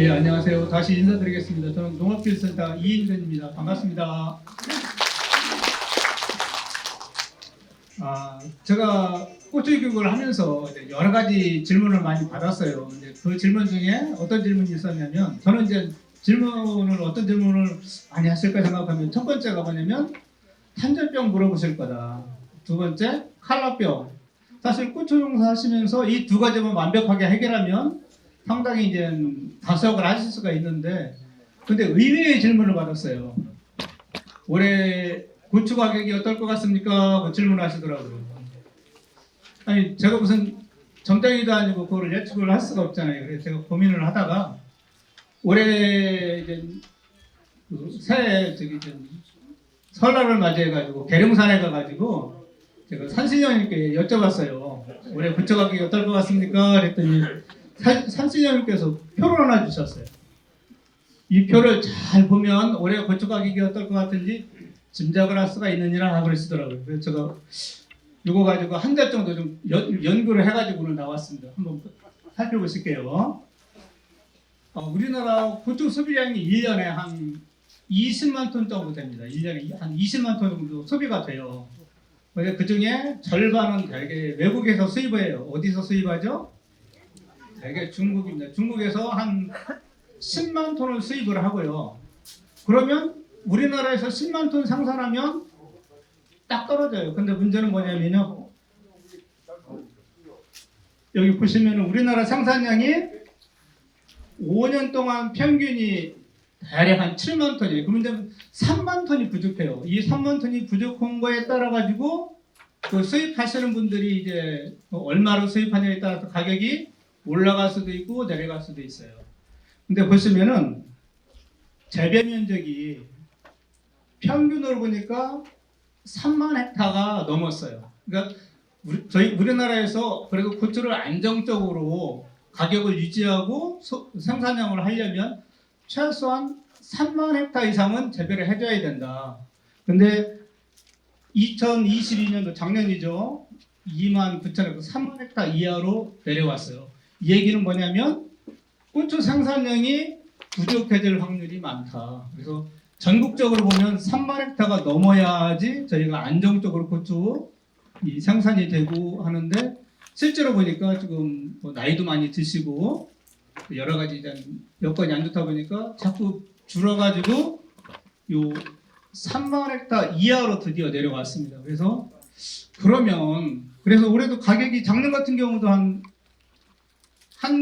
예, 안녕하세요. 다시 인사드리겠습니다. 저는 농업기술센터 이인전입니다. 반갑습니다. 제가 고추 교육을 하면서 여러 가지 질문을 많이 받았어요. 근데 그 질문 중에 어떤 질문이 있었냐면, 저는 이제 어떤 질문을 많이 하실까 생각하면, 첫 번째가 뭐냐면 탄저병 물어보실 거다. 두 번째, 칼라병. 사실 고추 농사 하시면서 이 두 가지만 완벽하게 해결하면 상당히 이제 다수역을 하실 수가 있는데, 근데 의외의 질문을 받았어요. 올해 고추 가격이 어떨 것 같습니까? 그 질문을 하시더라고요. 아니, 제가 무슨 점쟁이도 아니고 그거를 예측을 할 수가 없잖아요. 그래서 제가 고민을 하다가 올해 이제 새해 설날을 맞이해가지고 계룡산에 가가지고 제가 산신령님께 여쭤봤어요. 올해 고추 가격이 어떨 것 같습니까? 그랬더니 산신령님께서 표를 하나 주셨어요. 이 표를 잘 보면 올해 고추 가격이 어떨 것 같은지 짐작을 할 수가 있느니라 그러시더라고요. 그래서 제가 이거 가지고 한 달 정도 좀 연구를 해가지고 오늘 나왔습니다. 한번 살펴보실게요. 우리나라 고추 소비량이 1년에 한 20만 톤 정도 됩니다. 1년에 한 20만 톤 정도 소비가 돼요. 그 중에 절반은 대개 외국에서 수입해요. 어디서 수입하죠? 대개 중국입니다. 중국에서 한 10만 톤을 수입을 하고요. 그러면 우리나라에서 10만 톤 생산하면 딱 떨어져요. 근데 문제는 뭐냐면요. 여기 보시면 우리나라 생산량이 5년 동안 평균이 대략 한 7만 톤이에요. 그러면 3만 톤이 부족해요. 이 3만 톤이 부족한 거에 따라 가지고 그 수입하시는 분들이 이제 얼마로 수입하냐에 따라서 가격이 올라갈 수도 있고 내려갈 수도 있어요. 근데 보시면은 재배 면적이 평균으로 보니까 3만 헥타가 넘었어요. 그러니까 우리나라에서 그래도 고추를 안정적으로 가격을 유지하고 생산량을 하려면 최소한 3만 헥타 이상은 재배를 해줘야 된다. 근데 2022년도 작년이죠. 2만 9천 헥타, 3만 헥타 이하로 내려왔어요. 이 얘기는 뭐냐면 고추 생산량이 부족해질 확률이 많다. 그래서 전국적으로 보면 3만 헥타가 넘어야지 저희가 안정적으로 고추 이 생산이 되고 하는데, 실제로 보니까 지금 나이도 많이 드시고 여러 가지 여건이 안 좋다 보니까 자꾸 줄어가지고 요 3만 헥타 이하로 드디어 내려왔습니다. 그래서 올해도 가격이 작년 같은 경우도 한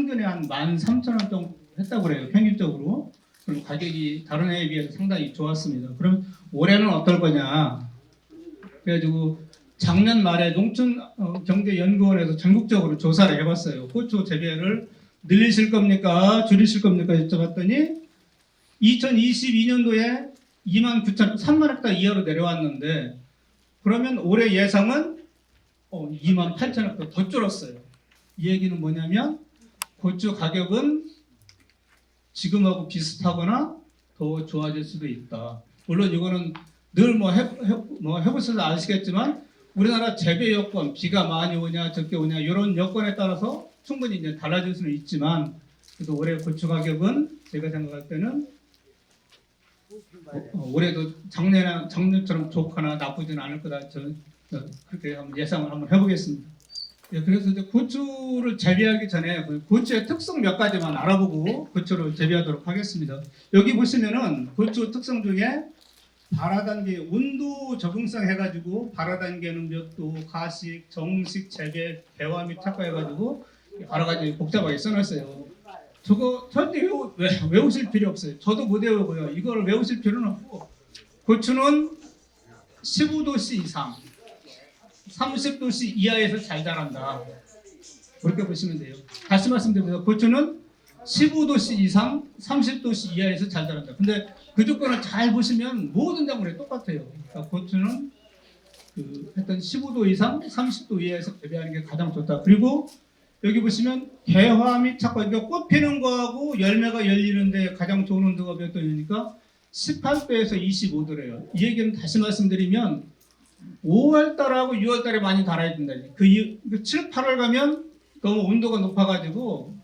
근에 한 13,000원 정도 했다고 그래요. 평균적으로. 그럼 가격이 다른 해에 비해서 상당히 좋았습니다. 그럼 올해는 어떨 거냐? 그래가지고 작년 말에 농촌경제연구원에서 전국적으로 조사를 해봤어요. 고추 재배를 늘리실 겁니까? 줄이실 겁니까? 여쭤봤더니 2022년도에 3만 헥타 이하로 내려왔는데, 그러면 올해 예상은 2만 8천 헥타 더 줄었어요. 이 얘기는 뭐냐면 고추 가격은 지금하고 비슷하거나 더 좋아질 수도 있다. 물론 이거는 늘 해보셔서 아시겠지만 우리나라 재배 여건, 비가 많이 오냐 적게 오냐 이런 여건에 따라서 충분히 이제 달라질 수는 있지만, 그래도 올해 고추 가격은 제가 생각할 때는 올해도 작년처럼 좋거나 나쁘지는 않을 거다. 저는 그렇게 한번 예상을 한번 해보겠습니다. 예, 그래서 이제 고추를 재배하기 전에 고추의 특성 몇 가지만 알아보고 고추를 재배하도록 하겠습니다. 여기 보시면은 고추 특성 중에 발화단계, 온도 적응성 해가지고 발화단계는 몇 도, 가식, 정식, 재배, 배화 및 착화 해가지고 여러 가지 복잡하게 써놨어요. 저거 절대 외우실 필요 없어요. 저도 못 외우고요. 이걸 외우실 필요는 없고, 고추는 15도씨 이상, 30도씨 이하에서 잘 자란다. 그렇게 보시면 돼요. 다시 말씀드립니다. 고추는 15도씨 이상, 30도씨 이하에서 잘 자란다. 근데 그 조건을 잘 보시면 모든 작물에 똑같아요. 그러니까 고추는 하여튼 15도 이상, 30도 이하에서 재배하는 게 가장 좋다. 그리고 여기 보시면 개화 및 착화, 그러니까 꽃 피는 거하고 열매가 열리는데 가장 좋은 온도가 몇 도입니까? 18도에서 25도래요. 이 얘기는 다시 말씀드리면 5월달하고 6월달에 많이 달아야 된다. 7, 8월 가면 너무 온도가 높아가지고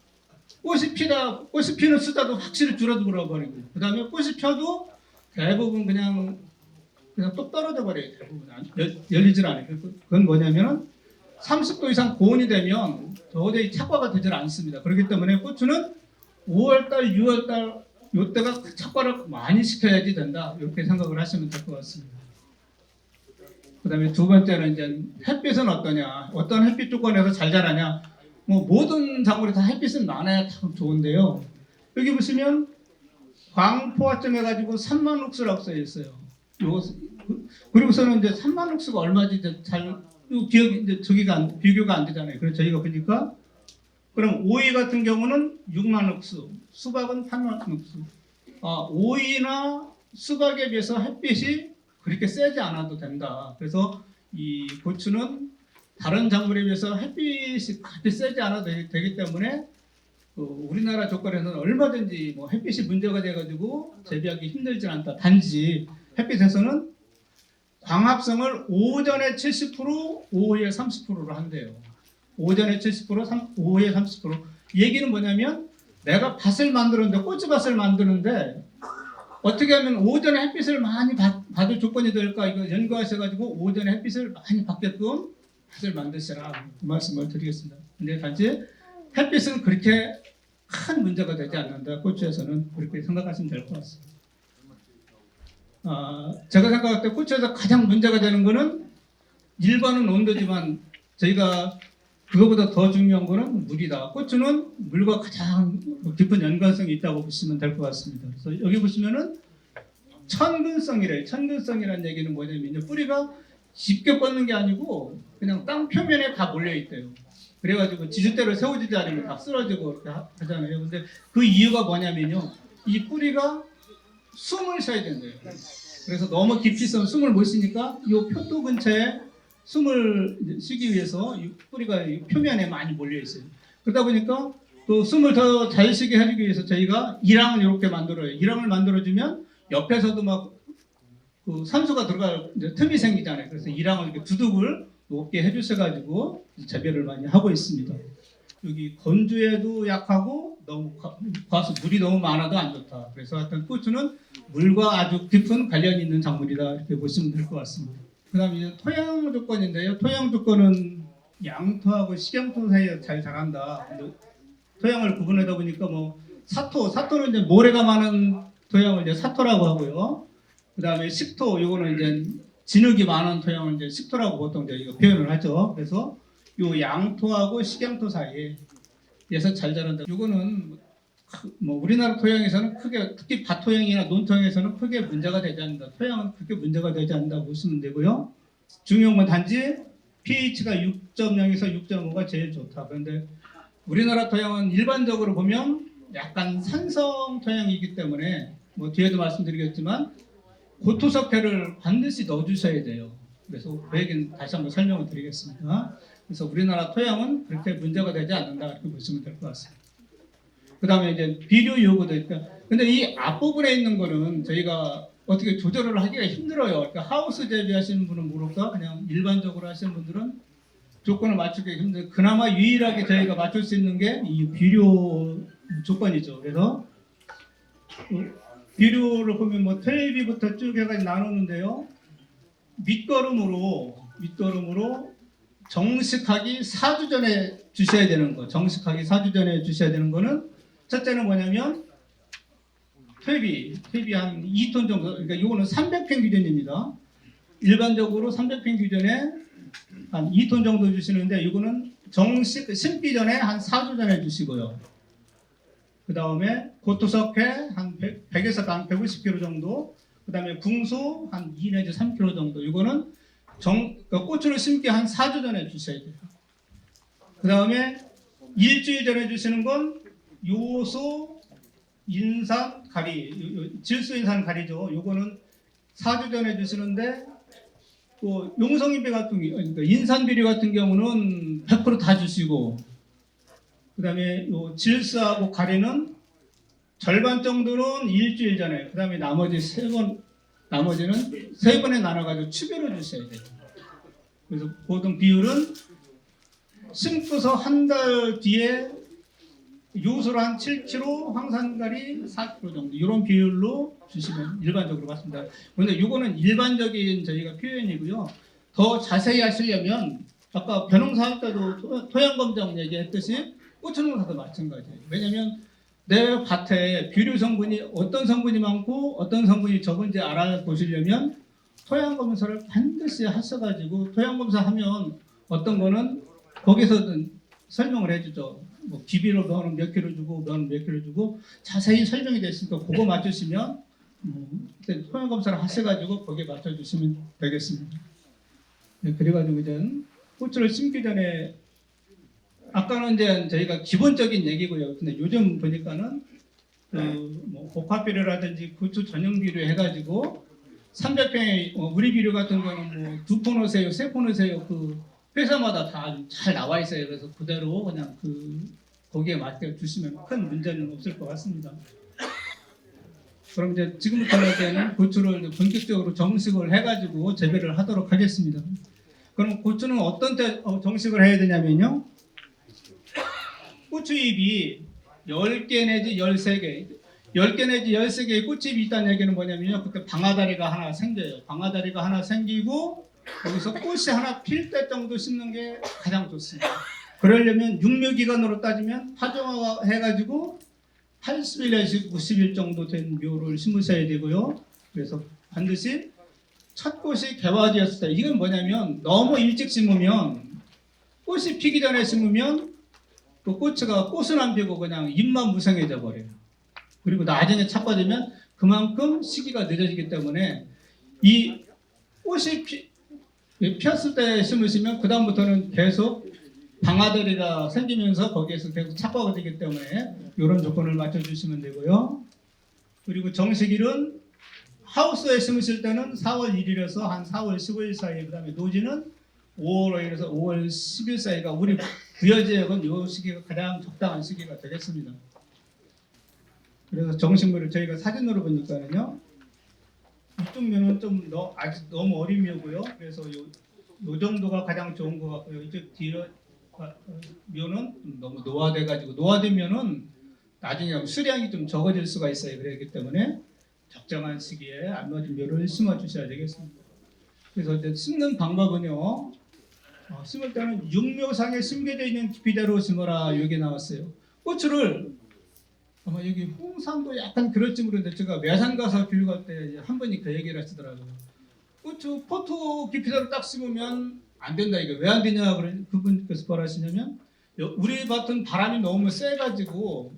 꽃이 피는 숫자도 확실히 줄어들어 버리고, 그 다음에 꽃이 펴도 대부분 그냥 똑 떨어져 버려요. 대부분 열리질 않아요. 그건 뭐냐면은 30도 이상 고온이 되면 도저히 착과가 되질 않습니다. 그렇기 때문에 고추는 5월달, 6월달 이때가 착과를 많이 시켜야지 된다. 이렇게 생각을 하시면 될 것 같습니다. 그 다음에 두 번째는 이제 햇빛은 어떠냐, 어떤 햇빛 조건에서 잘 자라냐. 뭐 모든 작물이 다 햇빛은 많아야 참 좋은데요. 여기 보시면 광포화점 해가지고 3만 룩스라고 써 있어요. 그리고서는 이제 3만 룩스가 얼마지 이제 잘 기억이 이제 비교가 안 되잖아요. 그래서 저희가 보니까 그럼 오이 같은 경우는 6만 룩스, 수박은 8만 룩스. 오이나 수박에 비해서 햇빛이 그렇게 세지 않아도 된다. 그래서 이 고추는 다른 작물에 비해서 햇빛이 그렇게 세지 않아도 되기 때문에 우리나라 조건에서는 얼마든지 뭐 햇빛이 문제가 돼가지고 재배하기 힘들지 않다. 단지 햇빛에서는 광합성을 오전에 70%, 오후에 30%로 한대요. 오전에 70%, 오후에 30%. 얘기는 뭐냐면 내가 밭을 만드는데, 고추밭을 만드는데 어떻게 하면 오전에 햇빛을 많이 받을 조건이 될까, 이거 연구하셔가지고 오전에 햇빛을 많이 받게끔 밭을 만드시라, 그 말씀을 드리겠습니다. 근데 단지 햇빛은 그렇게 큰 문제가 되지 않는다. 고추에서는 그렇게 생각하시면 될 것 같습니다. 제가 생각할 때 고추에서 가장 문제가 되는 거는 일반은 온도지만 저희가 그거보다 더 중요한 거는 물이다. 고추는 물과 가장 깊은 연관성이 있다고 보시면 될 것 같습니다. 그래서 여기 보시면은 천근성이래요. 천근성이라는 얘기는 뭐냐면요, 뿌리가 깊게 뻗는 게 아니고 그냥 땅 표면에 다 몰려 있대요. 그래가지고 지주대로 세워지지 않으면 다 쓰러지고 그렇게 하잖아요. 근데 그 이유가 뭐냐면요, 이 뿌리가 숨을 쉬어야 된대요. 그래서 너무 깊이 있으면 숨을 못 쉬니까 이 표도 근처에 숨을 쉬기 위해서 이 뿌리가 이 표면에 많이 몰려 있어요. 그러다 보니까 또 숨을 더 잘 쉬게 해주기 위해서 저희가 일항을 이렇게 만들어요. 일항을 만들어주면 옆에서도 막 그 산소가 들어갈 틈이 생기잖아요. 그래서 일항을 이렇게 두둑을 높게 해주셔가지고 재배를 많이 하고 있습니다. 여기 건조에도 약하고 너무 물이 너무 많아도 안 좋다. 그래서 하여튼 고추는 물과 아주 깊은 관련이 있는 작물이다, 이렇게 보시면 될 것 같습니다. 그 다음에 토양 조건인데요. 토양 조건은 양토하고 식양토 사이에 잘 자란다. 토양을 구분하다 보니까 뭐 사토는 이제 모래가 많은 토양을 이제 사토라고 하고요. 그 다음에 식토, 이거는 이제 진흙이 많은 토양을 이제 식토라고 보통 저희가 표현을 하죠. 그래서 요 양토하고 식양토 사이에서 잘 자란다. 이거는 뭐 우리나라 토양에서는 크게, 특히 밭토양이나 논토양에서는 크게 문제가 되지 않는다. 토양은 크게 문제가 되지 않는다고 보시면 되고요. 중요한 건 단지 pH가 6.0에서 6.5가 제일 좋다. 그런데 우리나라 토양은 일반적으로 보면 약간 산성 토양이기 때문에 뭐 뒤에도 말씀드리겠지만 고토석회를 반드시 넣어주셔야 돼요. 그래서 그 얘기는 다시 한번 설명을 드리겠습니다. 그래서 우리나라 토양은 그렇게 문제가 되지 않는다, 이렇게 보시면 될 것 같습니다. 그 다음에 이제 비료 요구도 있다. 근데 이 앞부분에 있는 거는 저희가 어떻게 조절을 하기가 힘들어요. 그러니까 하우스 재배하시는 분은 모를까, 그냥 일반적으로 하시는 분들은 조건을 맞추기 힘들어요. 그나마 유일하게 저희가 맞출 수 있는 게 이 비료 조건이죠. 그래서 비료를 보면 뭐 텔비부터 쭉 해가지고 나누는데요. 밑거름으로 정식하기 4주 전에 주셔야 되는 거. 정식하기 4주 전에 주셔야 되는 거는, 첫째는 뭐냐면 퇴비 한 2톤 정도. 그러니까 이거는 300평 규전입니다. 일반적으로 300평 규전에 한 2톤 정도 주시는데, 이거는 정식 심기 전에 한 4주 전에 주시고요. 그 다음에 고토석회 한 100에서 한 150kg 정도. 그 다음에 붕소 한 2 내지 3kg 정도. 이거는 고추를 심기 한 4주 전에 주셔야 돼요. 그 다음에 일주일 전에 주시는 건 요소 인산 가리, 질소 인산 가리죠. 요거는 4주 전에 주시는데, 또 용성인비 같은 경우, 그러니까 인산 비료 같은 경우는 100% 다 주시고, 그 다음에 요 질소하고 가리는 절반 정도는 일주일 전에, 그 다음에 나머지는 세 번에 나눠가지고 추별을 주셔야 돼요. 그래서 보통 비율은 심고서 한 달 뒤에 요소로 한 7kg, 황산가리 4kg 정도 이런 비율로 주시면 일반적으로 맞습니다. 그런데 이거는 일반적인 저희가 표현이고요. 더 자세히 하시려면 아까 벼농사 할 때도 토양 검정 얘기했듯이 고추 농사도 마찬가지예요. 왜냐하면 내 밭에 비료 성분이 어떤 성분이 많고 어떤 성분이 적은지 알아보시려면 토양 검사를 반드시 하셔가지고 토양 검사하면 어떤 거는 거기서는 설명을 해주죠. 뭐 기비로 면은 몇 킬로 주고 면은 몇 킬로 주고 자세히 설명이 됐으니까 그거 맞추시면 그때 토양 검사를 하셔가지고 거기에 맞춰주시면 되겠습니다. 네, 그래가지고 이제 고추를 심기 전에 아까는 이제 저희가 기본적인 얘기고요. 근데 요즘 보니까는 뭐 복합 비료라든지 고추 전용 비료 해가지고 300평에 우리 비료 같은 거는 뭐 2포 넣으세요, 3포 넣으세요. 그 회사마다 다 잘 나와 있어요. 그래서 그대로 그냥 거기에 맞게 주시면 큰 문제는 없을 것 같습니다. 그럼 이제 지금부터는 고추를 본격적으로 정식을 해가지고 재배를 하도록 하겠습니다. 그럼 고추는 어떤 때 정식을 해야 되냐면요. 고추잎이 10개 내지 13개, 10개 내지 13개의 꽃잎이 있다는 얘기는 뭐냐면요. 그때 방아다리가 하나 생겨요. 방아다리가 하나 생기고 거기서 꽃이 하나 필 때 정도 심는 게 가장 좋습니다. 그러려면 육묘기간으로 따지면 파종화 해가지고 80일 내지 90일 정도 된 묘를 심으셔야 되고요. 그래서 반드시 첫 꽃이 개화되었을 때, 이건 뭐냐면 너무 일찍 심으면 꽃이 피기 전에 심으면 그 꽃은 안 피고 그냥 잎만 무성해져 버려요. 그리고 나중에 착과되면 그만큼 시기가 늦어지기 때문에 이 꽃이 피었을 때 심으시면 그 다음부터는 계속 방아다리가 생기면서 거기에서 계속 착과가 되기 때문에 이런 조건을 맞춰주시면 되고요. 그리고 정식일은 하우스에 심으실 때는 4월 1일에서 한 4월 15일 사이, 그 다음에 노지는 5월 5일에서 5월 10일 사이가 우리 부여지역은 이 시기가 가장 적당한 시기가 되겠습니다. 그래서 정식물을 저희가 사진으로 보니까는요, 이쪽 묘는 좀 아직 너무 어린 묘고요. 그래서 요 정도가 가장 좋은 것 같고요. 이쪽 뒤로 묘는 너무 노화돼가지고 노화된 묘는 나중에 수량이 좀 적어질 수가 있어요. 그렇기 때문에 적정한 시기에 알맞은 묘를 심어 주셔야 되겠습니다. 그래서 이제 심는 방법은요. 심을 때는 육묘상에 심겨져 있는 깊이대로 심어라 여기 나왔어요. 고추를 아마 여기 홍산도 약간 그럴지 모르는데 제가 매산 가서 교육할 때 한 분이 그 얘기를 하시더라고요. 고추 포토 깊이대로 딱 심으면 안 된다 이거 왜 안 되냐 그러니 그분께서 뭐라 하시냐면 우리 밭은 바람이 너무 세가지고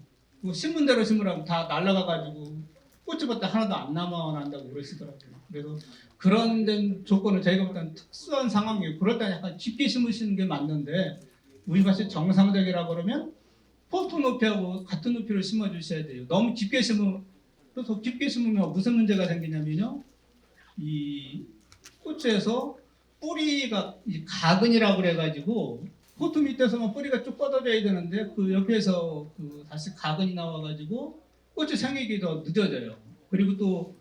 심은 대로 심으라면 다 날아가가지고 고추밭에 하나도 안 남아난다고 그러시더라고요. 그래서 그런 조건을 저희가 볼 때는 특수한 상황이에요. 그럴 때 약간 깊게 심으시는 게 맞는데 우리 밭이 정상적이라고 그러면 포토 높이하고 같은 높이로 심어 주셔야 돼요. 너무 깊게 심으면 또 더 깊게 심으면 무슨 문제가 생기냐면요. 이 고추에서 뿌리가 가근이라고 그래가지고 포토 밑에서만 뿌리가 쭉 뻗어져야 되는데 그 옆에서 다시 가근이 나와가지고 고추 생기기 더 늦어져요. 그리고 또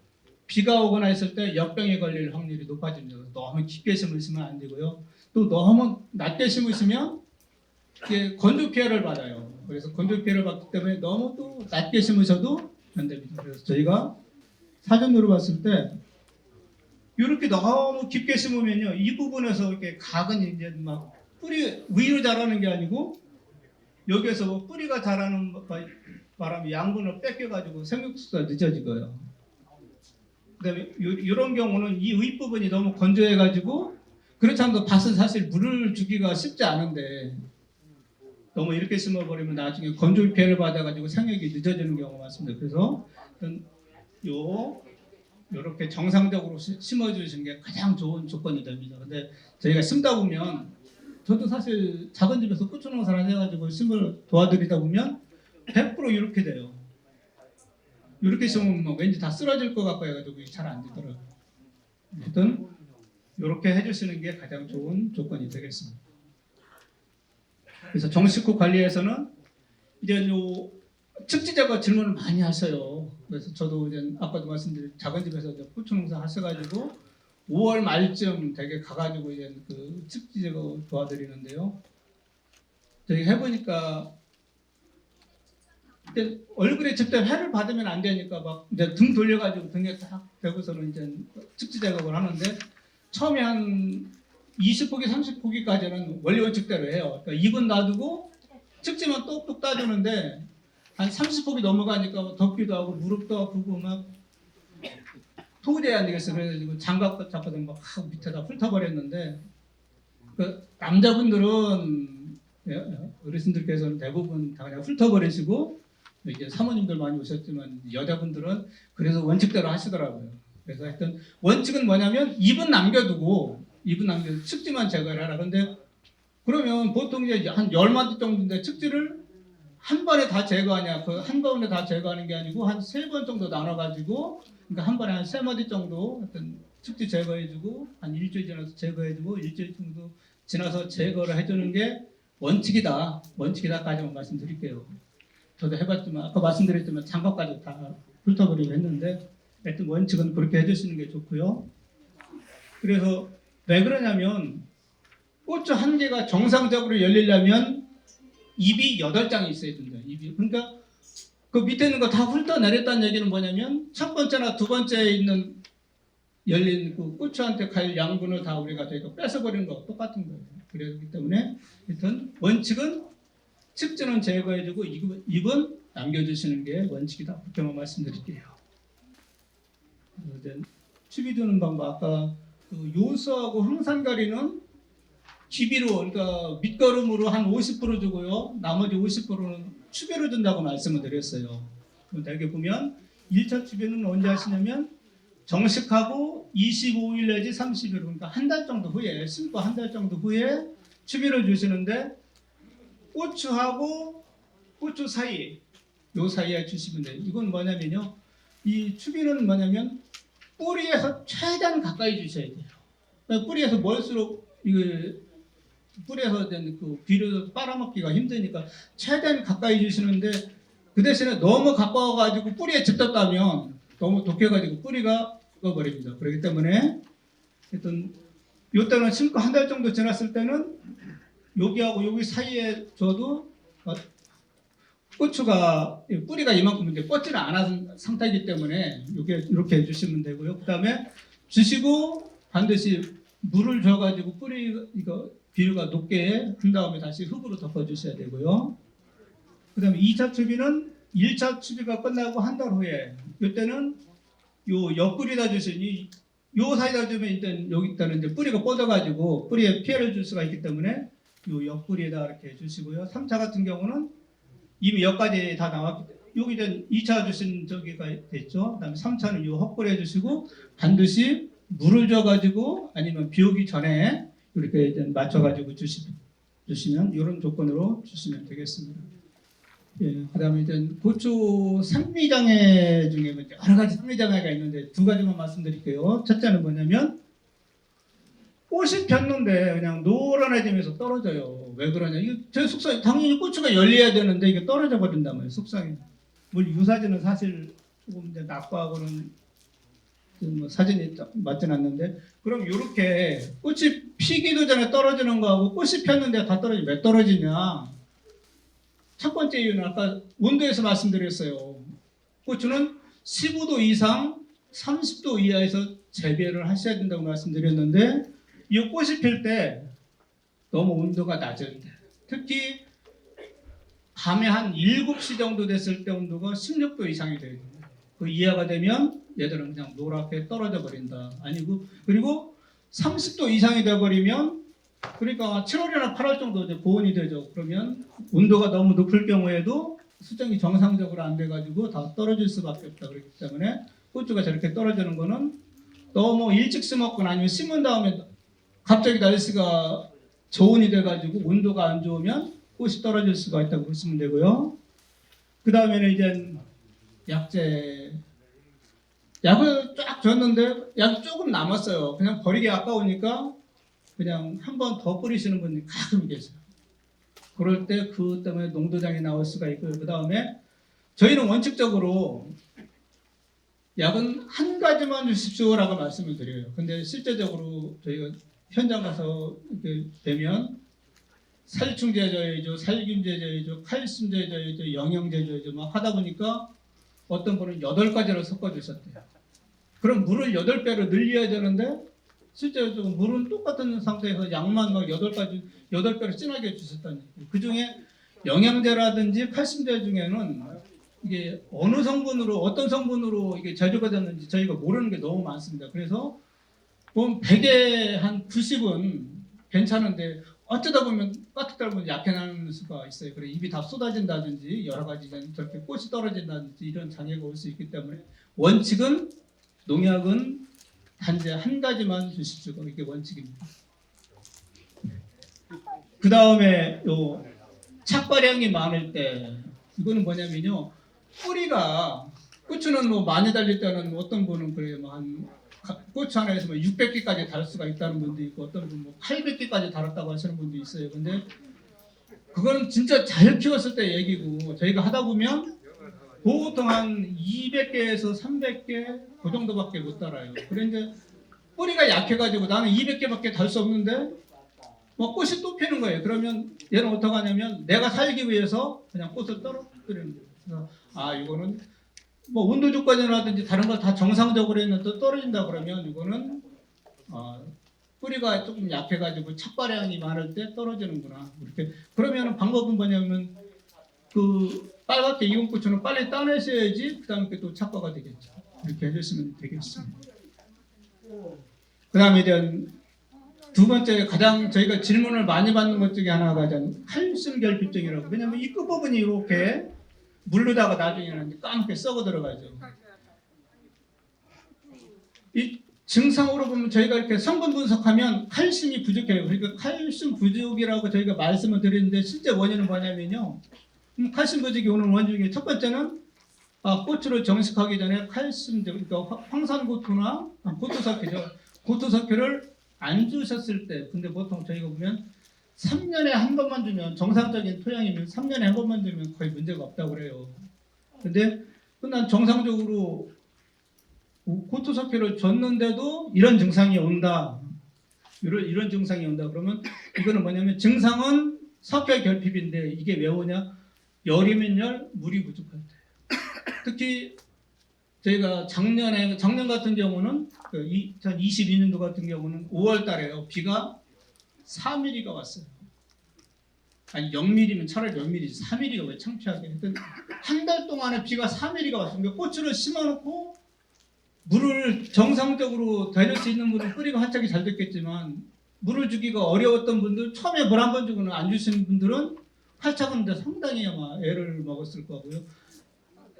비가 오거나 했을 때 역병에 걸릴 확률이 높아집니다. 너무 깊게 심으시면 안 되고요. 또 너무 낮게 심으시면 이게 건조 피해를 받아요. 그래서 건조 피해를 받기 때문에 너무 또 낮게 심으셔도 안 됩니다. 그래서 저희가 사전으로 봤을 때 이렇게 너무 깊게 심으면요, 이 부분에서 이렇게 가근이 이제 막 뿌리 위로 자라는 게 아니고 여기에서 뿌리가 자라는 바람에 양분을 뺏겨가지고 생육수가 늦어지고요. 그다음에 이런 경우는 이 윗부분이 너무 건조해가지고 그렇지 않아도 밭은 사실 물을 주기가 쉽지 않은데 너무 이렇게 심어버리면 나중에 건조 피해를 받아가지고 생육이 늦어지는 경우가 많습니다. 그래서 이렇게 정상적으로 심어주시는 게 가장 좋은 조건이 됩니다. 근데 저희가 심다 보면 저도 사실 작은 집에서 고추 농사를 해가지고 심을 도와드리다 보면 100% 이렇게 돼요. 이렇게 심으면 뭐 왠지 다 쓰러질 것 같고 해가지고 잘 안 되더라고요. 하여튼 이렇게 해주시는 게 가장 좋은 조건이 되겠습니다. 그래서 정식후 관리에서는 이제 요 측지자가 질문을 많이 하셔요. 그래서 저도 이제 아까도 말씀드린 작은 집에서 이제 고추 농사 하셔가지고 5월 말쯤 되게 가가지고 이제 그 측지제거 도와드리는데요. 저희 해보니까 이제 얼굴에 직접 해를 받으면 안 되니까 막 이제 등 돌려가지고 등에 딱 대고서는 이제 측지 작업을 하는데 처음에 한 20포기, 30포기까지는 원리 원칙대로 해요. 그러니까 2분 놔두고 측지만 똑똑 따주는데 한 30포기 넘어가니까 덥기도 하고 무릎도 아프고 막 도저히 안 되겠어. 그래가지고 장갑 잡고서 막 밑에다 훑어버렸는데 그 남자분들은 어르신들께서는 대부분 다 그냥 훑어버리시고 이제 사모님들 많이 오셨지만 여자분들은 그래서 원칙대로 하시더라고요. 그래서 하여튼 원칙은 뭐냐면 2분 남겨두고 측지만 제거를 하라. 근데 그러면 보통 이제 한 10마디 정도인데 측지를 한 번에 다 제거하냐? 그 한 번에 다 제거하는 게 아니고 한 3번 정도 나눠가지고 그러니까 한 번에 한 3마디 정도 하여튼 측지 제거해주고 한 일주일 지나서 제거해주고 일주일 정도 지나서 제거를 해주는 게 원칙이다까지만 말씀드릴게요. 저도 해봤지만 아까 말씀드렸지만 장갑까지 다 훑어버리고 했는데 하여튼 원칙은 그렇게 해주시는 게 좋고요. 그래서 왜 그러냐면 꽃주 한 개가 정상적으로 열리려면 잎이 8장이 있어야 된다. 잎이. 그러니까 그 밑에 있는 거 다 훑어내렸다는 얘기는 뭐냐면 첫 번째나 두 번째에 있는 열린 그 꽃주한테 갈 양분을 다 우리가 저희가 뺏어버리는 거 똑같은 거예요. 그렇기 때문에 일단 원칙은 측지는 제거해주고 잎은 남겨주시는 게 원칙이다. 그렇게만 말씀드릴게요. 이제 추비 두는 방법 아까 그 요수하고 황산가리는 기비로 그러니까 밑거름으로 한 50% 주고요. 나머지 50%는 추비로 준다고 말씀을 드렸어요. 그럼 여기 보면 1차 추비는 언제 하시냐면 정식하고 25일 내지 30일 그러니까 한 달 정도 후에 심고 한 달 정도 후에 추비를 주시는데 고추하고 고추 사이 요 사이에 주시면 돼요. 이건 뭐냐면요. 이 추비는 뭐냐면 뿌리에서 최대한 가까이 주셔야 돼요. 그러니까 뿌리에서 멀수록 이거 뿌리에서 그 비료 빨아먹기가 힘드니까 최대한 가까이 주시는데 그 대신에 너무 가까워가지고 뿌리에 집혔다면 너무 독해가지고 뿌리가 죽어버립니다. 그렇기 때문에 하여튼 요때는 심고 한 달 정도 지났을 때는 여기하고 여기 사이에 줘도 고추가 뿌리가 이만큼인데 뻗지는 않은 상태이기 때문에 이렇게 해주시면 되고요. 그 다음에 주시고 반드시 물을 줘가지고 뿌리 이거 비료가 높게 한 다음에 다시 흙으로 덮어주셔야 되고요. 그 다음에 2차 추비는 1차 추비가 끝나고 한 달 후에 이때는 요 옆구리에다 주시니 요 사이다 주면 일단 여기 있다는 이제 뿌리가 뻗어가지고 뿌리에 피해를 줄 수가 있기 때문에 요 옆구리에다 이렇게 해주시고요. 3차 같은 경우는 이미 여기까지 다 나왔기 때문에 여기 이제 2차 주신 저기가 됐죠. 그다음에 3차는 요 헛골 해주시고 반드시 물을 줘가지고 아니면 비 오기 전에 이렇게 이제 맞춰가지고 주시면 이런 조건으로 주시면 되겠습니다. 예, 그다음에 이제 고추 산미장애 중에 여러 가지 산미장애가 있는데 두 가지만 말씀드릴게요. 첫째는 뭐냐면 꽃이 폈는데 그냥 노란해지면서 떨어져요. 왜 그러냐? 이거 제 속상해. 당연히 고추가 열려야 되는데 이게 떨어져 버린단 말이에요. 속상해. 뭐 유사진은 사실 조금 이제 낙과하고는 뭐 사진이 맞진 않는데 그럼 이렇게 꽃이 피기도 전에 떨어지는 거하고 꽃이 폈는데 다 떨어지면 왜 떨어지냐? 첫 번째 이유는 아까 온도에서 말씀드렸어요. 고추는 15도 이상 30도 이하에서 재배를 하셔야 된다고 말씀드렸는데 이 꽃이 필 때 너무 온도가 낮을 때 특히 밤에 한 7시 정도 됐을 때 온도가 16도 이상이 돼야 됩니다. 그 이하가 되면 얘들은 그냥 노랗게 떨어져 버린다. 아니고 그리고 30도 이상이 돼버리면 그러니까 7월이나 8월 정도 이제 고온이 되죠. 그러면 온도가 너무 높을 경우에도 수정이 정상적으로 안 돼가지고 다 떨어질 수밖에 없다. 그렇기 때문에 고추가 저렇게 떨어지는 거는 너무 일찍 심었거나 아니면 심은 다음에 갑자기 날씨가 저온이 돼가지고 온도가 안 좋으면 꽃이 떨어질 수가 있다고 보시면 되고요. 그 다음에는 이제 약재. 약을 쫙 줬는데 약이 조금 남았어요. 그냥 버리기 아까우니까 그냥 한 번 더 뿌리시는 분이 가끔 계세요. 그럴 때 그 때문에 농도장이 나올 수가 있고요. 그 다음에 저희는 원칙적으로 약은 한 가지만 주십시오라고 말씀을 드려요. 근데 실제적으로 저희가 현장 가서 이렇게 되면 살충 제조해줘, 살균 제조해줘, 칼슘 제조해줘, 영양 제조해줘 막 하다 보니까 어떤 분은 8가지를 섞어주셨대요. 그럼 물을 8배로 늘려야 되는데 실제로 물은 똑같은 상태에서 양만 막 8배로 진하게 주셨다니. 그 중에 영양제라든지 칼슘제 중에는 이게 어느 성분으로 어떤 성분으로 이게 제조가 됐는지 저희가 모르는 게 너무 많습니다. 그래서 보면 100에 한 90은 괜찮은데 어쩌다 보면 까뜩 보면 약해 나는 수가 있어요. 그래 입이 다 쏟아진다든지 여러 가지 저렇게 꽃이 떨어진다든지 이런 장애가 올 수 있기 때문에 원칙은 농약은 단지 한 가지만 주십시오. 이게 원칙입니다. 그 다음에 요 착과량이 많을 때 이거는 뭐냐면요. 뿌리가 고추는 뭐 많이 달릴 때는 어떤 분은 그래요. 뭐한 고추 하나에서 뭐 600개까지 달 수가 있다는 분도 있고 어떤 분은 뭐 800개까지 달았다고 하시는 분도 있어요. 근데 그거는 진짜 잘 키웠을 때 얘기고 저희가 하다 보면 보통 한 200개에서 300개 그 정도밖에 못 달아요. 그런데 뿌리가 약해가지고 나는 200개밖에 달 수 없는데 뭐 꽃이 또 피는 거예요. 그러면 얘는 어떻게 하냐면 내가 살기 위해서 그냥 꽃을 떨어뜨리는 거예요. 그래서 이거는 뭐 온도 조건이라든지 다른 거 다 정상적으로 했는데 떨어진다 그러면 이거는 뿌리가 조금 약해가지고 착과량이 많을 때 떨어지는구나. 이렇게 그러면 방법은 뭐냐면 그 빨갛게 익은 고추는 빨리 따내셔야지 그 다음에 또 착과가 되겠죠. 이렇게 해주시면 되겠습니다. 그 다음에 이제 두 번째 가장 저희가 질문을 많이 받는 것 중에 하나가 칼슘 결핍증이라고. 왜냐하면 이 끝부분이 이렇게 물르다가 나중에는 까맣게 썩어 들어가죠. 이 증상으로 보면 저희가 이렇게 성분 분석하면 칼슘이 부족해요. 그러니까 칼슘 부족이라고 저희가 말씀을 드리는데 실제 원인은 뭐냐면요. 칼슘 부족이 오는 원인 중에 첫 번째는 고추를 정식하기 전에 칼슘, 그러니까 황산고토나 고토사케죠. 고토사케를 안 주셨을 때, 근데 보통 저희가 보면 3년에 한 번만 주면 정상적인 토양이면 3년에 한 번만 주면 거의 문제가 없다고 그래요. 근데 난 정상적으로 고토사케를 줬는데도 이런 증상이 온다. 이런 증상이 온다. 그러면 이거는 뭐냐면 증상은 석회 결핍인데 이게 왜 오냐? 열이면 열, 물이 부족할 때. 특히 저희가 작년 같은 경우는 2022년도 같은 경우는 5월 달에요. 비가 4mm가 왔어요. 아니 0mm면 차라리 0mm지 4mm가 왜 창피하게. 하여튼 한 달 동안에 비가 4mm가 왔습니다. 고추를 심어놓고 물을 정상적으로 다닐 수 있는 분은 뿌리가 활짝이 잘 됐겠지만 물을 주기가 어려웠던 분들, 처음에 물 한 번 주고는 안 주시는 분들은 활짝하는데 상당히 아마 애를 먹었을 거고요.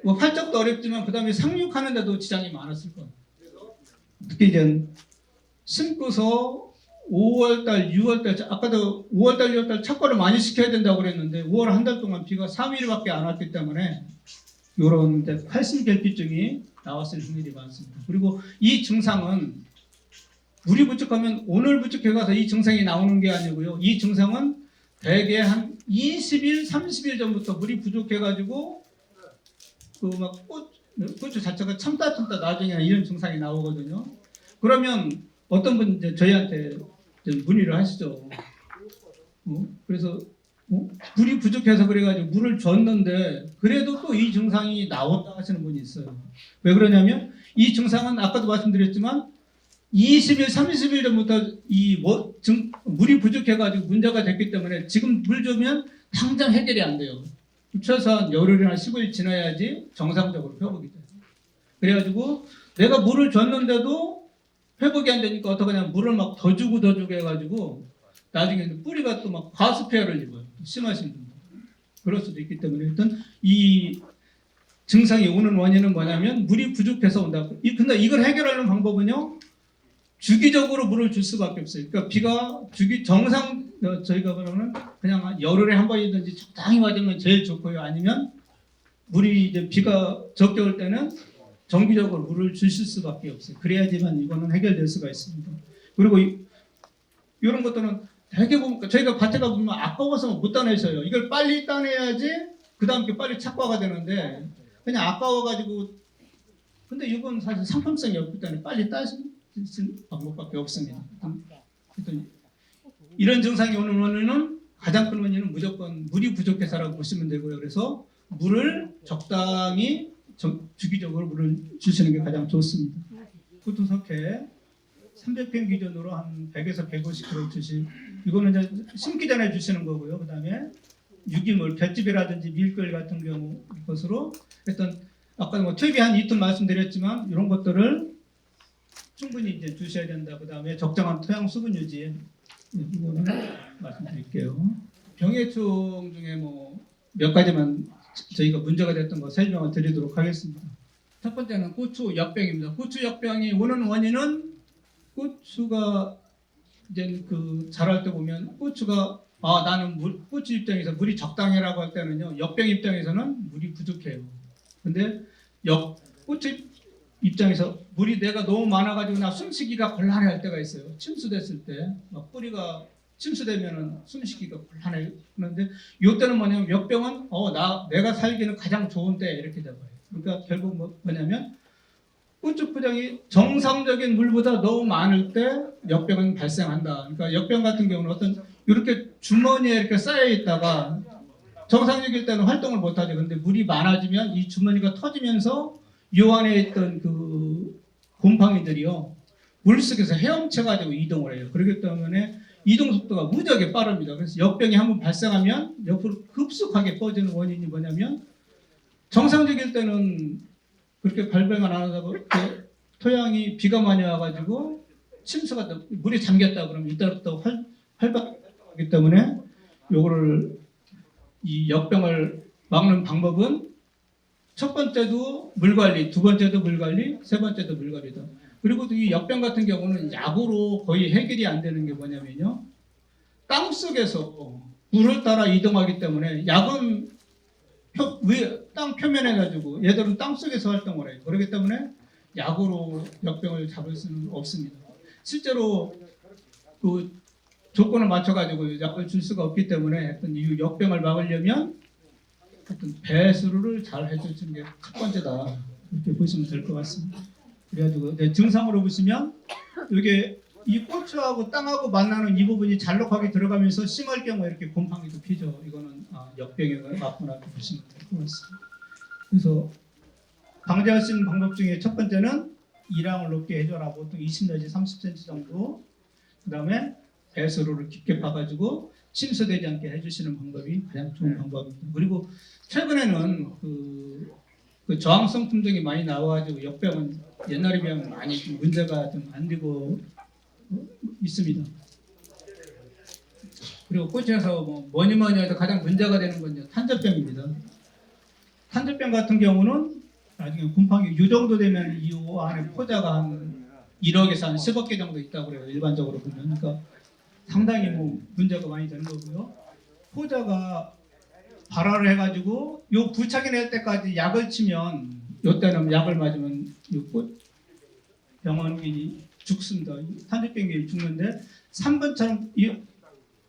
뭐 활짝도 어렵지만 그 다음에 상륙하는데도 지장이 많았을 거예요. 특히 이제 심고서 5월달, 6월달, 아까도 5월달, 6월달 착과를 많이 시켜야 된다고 그랬는데 5월 한 달 동안 비가 3mm밖에 안 왔기 때문에 이런 칼슘 결핍증이 나왔을 확률이 많습니다. 그리고 이 증상은 물이 부족하면 오늘 부족해가서 이 증상이 나오는 게 아니고요. 이 증상은 대개 한 20일, 30일 전부터 물이 부족해가지고 고추 자체가 참다 나중에 이런 증상이 나오거든요. 그러면 어떤 분 이제 저희한테 문의를 하시죠. 그래서 물이 부족해서 그래가지고 물을 줬는데 그래도 또 이 증상이 나온다 하시는 분이 있어요. 왜 그러냐면 이 증상은 아까도 말씀드렸지만 20일, 30일 전부터 물이 부족해가지고 문제가 됐기 때문에 지금 물 주면 당장 해결이 안 돼요. 최소한 열흘이나 15일 지나야지 정상적으로 회복이 돼요. 그래가지고 내가 물을 줬는데도 회복이 안 되니까 어떡하냐면 물을 막 더 주고 해가지고 나중에 뿌리가 또 막 과습해열을 입어요. 심하신 분들. 그럴 수도 있기 때문에 일단 이 증상이 오는 원인은 뭐냐면 물이 부족해서 온다. 근데 이걸 해결하는 방법은요. 주기적으로 물을 줄 수밖에 없어요. 그러니까 비가 저희가 그러면 그냥 열흘에 한 번이든지 적당히 맞으면 제일 좋고요. 아니면 물이 이제 비가 적게 올 때는 정기적으로 물을 주실 수밖에 없어요. 그래야지만 이거는 해결될 수가 있습니다. 그리고 이런 것들은 되게 보면 저희가 밭에 가보면 아까워서 못 따내셔요. 이걸 빨리 따내야지 그 다음 게 빨리 착과가 되는데 그냥 아까워가지고 근데 이건 사실 상품성이 없기 때문에 빨리 따시는 방법밖에 없습니다. 이런 증상이 오는 원인은 가장 큰 원인은 무조건 물이 부족해서라고 보시면 되고요. 그래서 물을 적당히 주기적으로 물을 주시는 게 가장 좋습니다. 구토석회 300평 기준으로 한 100에서 150kg 주시. 이거는 이제 심기 전에 주시는 거고요. 그다음에 유기물, 볏짚이라든지 밀걸 같은 경우 것으로 일단 아까 뭐 퇴비 한 이틀 말씀드렸지만 이런 것들을 충분히 이제 주셔야 된다. 그다음에 적정한 토양 수분 유지 이거는 말씀드릴게요. 병해충 중에 뭐 몇 가지만 저희가 문제가 됐던 거 설명을 드리도록 하겠습니다. 첫 번째는 고추 역병입니다. 고추 역병이 오는 원인은 고추가 이제 그 자랄 때 보면 고추가 나는 고추 입장에서 물이 적당해라고 할 때는요, 역병 입장에서는 물이 부족해요. 근데 고추 입장에서 물이 내가 너무 많아가지고 나 숨쉬기가 곤란해 할 때가 있어요. 침수됐을 때 막 뿌리가 침수되면은 숨쉬기가 곤란해. 그런데 이때는 뭐냐면 역병은 내가 살기는 가장 좋은 때 이렇게 잡아요. 그러니까 결국 뭐냐면 고추 포장이 정상적인 물보다 너무 많을 때 역병은 발생한다. 그러니까 역병 같은 경우는 어떤 이렇게 주머니에 이렇게 쌓여 있다가 정상적일 때는 활동을 못하죠. 근데 물이 많아지면 이 주머니가 터지면서 요 안에 있던 그 곰팡이들이요 물속에서 헤엄쳐가지고 이동을 해요. 그렇기 때문에 이동 속도가 무지하게 빠릅니다. 그래서 역병이 한번 발생하면 옆으로 급속하게 퍼지는 원인이 뭐냐면 정상적일 때는 그렇게 발병을 안 하다가 이렇게 토양이 비가 많이 와가지고 침수가 물이 잠겼다 그러면 이때부터 활발하기 때문에 요거를 이 역병을 막는 방법은 첫 번째도 물 관리, 두 번째도 물 관리, 세 번째도 물 관리다. 그리고 이 역병 같은 경우는 약으로 거의 해결이 안 되는 게 뭐냐면요. 땅 속에서 물을 따라 이동하기 때문에 약은 땅 표면에 가지고 얘들은 땅 속에서 활동을 해요. 그렇기 때문에 약으로 역병을 잡을 수는 없습니다. 실제로 그 조건을 맞춰가지고 약을 줄 수가 없기 때문에 어떤 이 역병을 막으려면 어떤 배수를 잘 해주는 게 첫 번째다. 이렇게 보시면 될 것 같습니다. 그래가지고 증상으로 보시면 이게 이 고추하고 땅하고 만나는 이 부분이 잘록하게 들어가면서 심할 경우에 이렇게 곰팡이도 피죠. 이거는 역병에 맞구나 보시면 될 것 같습니다. 그래서 방지할 수 있는 방법 중에 첫 번째는 이랑을 높게 해줘라. 보통 20 내지 30cm 정도. 그 다음에 배수로를 깊게 파가지고 침수되지 않게 해주시는 방법이 가장 좋은 방법입니다. 그리고 최근에는 그 저항성 품종이 많이 나와가지고 역병은 옛날에 비하면 많이 좀 문제가 좀 안 되고 있습니다. 그리고 꽃에서 뭐니 해도 가장 문제가 되는 건 탄저병입니다. 탄저병 같은 경우는 나중에 곰팡이 이 정도 되면 이 안에 포자가 한 1억에서 한 10억 개 정도 있다고 그래요. 일반적으로 보면. 그러니까 상당히 문제가 많이 되는 거고요. 포자가 발화를 해가지고 요 부착이 낼 때까지 약을 치면 요때는 약을 맞으면 병원균이 죽습니다. 탄저병이 죽는데 3번처럼 이